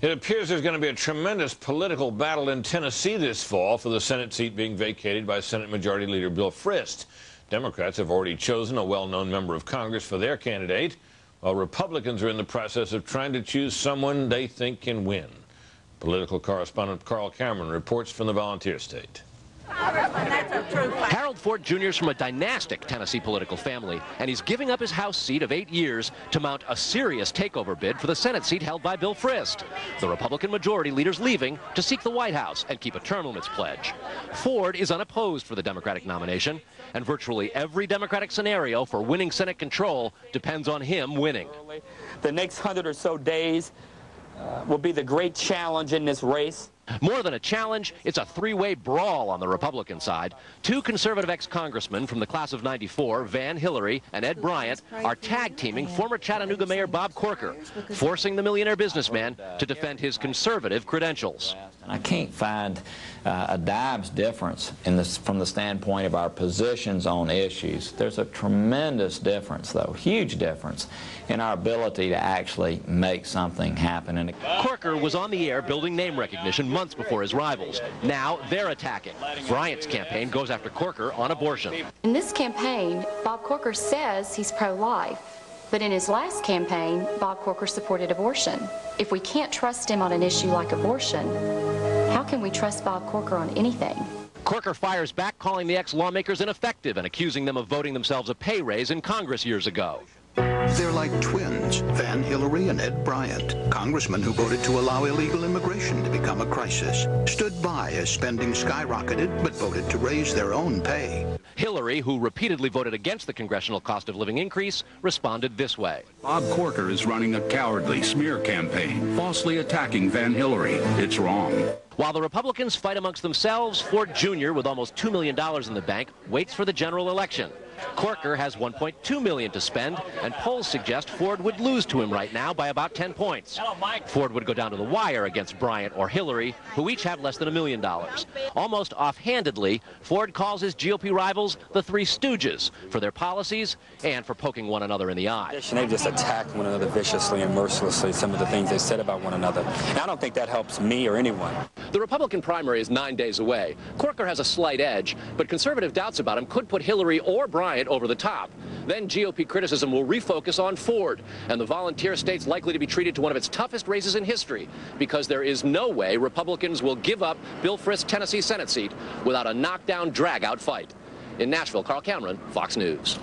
It appears there's going to be a tremendous political battle in Tennessee this fall for the Senate seat being vacated by Senate Majority Leader Bill Frist. Democrats have already chosen a well-known member of Congress for their candidate, while Republicans are in the process of trying to choose someone they think can win. Political correspondent Carl Cameron reports from the Volunteer State. Harold Ford Jr. is from a dynastic Tennessee political family, and he's giving up his House seat of 8 years to mount a serious takeover bid for the Senate seat held by Bill Frist. The Republican majority leader's leaving to seek the White House and keep a term limits pledge. Ford is unopposed for the Democratic nomination, and virtually every Democratic scenario for winning Senate control depends on him winning. The next 100 or so days will be the great challenge in this race. More than a challenge, it's a three-way brawl on the Republican side. Two conservative ex-congressmen from the class of '94, Van Hillary and Ed Bryant, are tag-teaming former Chattanooga Mayor Bob Corker, forcing the millionaire businessman to defend his conservative credentials. I can't find a dime's difference from the standpoint of our positions on issues. There's a tremendous difference, though, huge difference, in our ability to actually make something happen. And Corker was on the air building name recognition months before his rivals. Now they're attacking. Bryant's campaign goes after Corker on abortion. In this campaign, Bob Corker says he's pro-life. But in his last campaign, Bob Corker supported abortion. If we can't trust him on an issue like abortion, how can we trust Bob Corker on anything? Corker fires back, calling the ex-lawmakers ineffective and accusing them of voting themselves a pay raise in Congress years ago. They're like twins, Van Hillary and Ed Bryant, congressmen who voted to allow illegal immigration to become a crisis, stood by as spending skyrocketed, but voted to raise their own pay. Hillary, who repeatedly voted against the congressional cost of living increase, responded this way. Bob Corker is running a cowardly smear campaign, falsely attacking Van Hillary. It's wrong. While the Republicans fight amongst themselves, Ford Jr., with almost $2 million in the bank, waits for the general election. Corker has $1.2 million to spend, and polls suggest Ford would lose to him right now by about 10 points. Ford would go down to the wire against Bryant or Hillary, who each have less than $1 million. Almost offhandedly, Ford calls his GOP rivals the Three Stooges for their policies and for poking one another in the eye. They just attack one another viciously and mercilessly, some of the things they said about one another. And I don't think that helps me or anyone. The Republican primary is 9 days away. Corker has a slight edge, but conservative doubts about him could put Hillary or Bryant over the top. Then GOP criticism will refocus on Ford, and the Volunteer State's likely to be treated to one of its toughest races in history, because there is no way Republicans will give up Bill Frist's Tennessee Senate seat without a knockdown, drag-out fight. In Nashville, Carl Cameron, Fox News.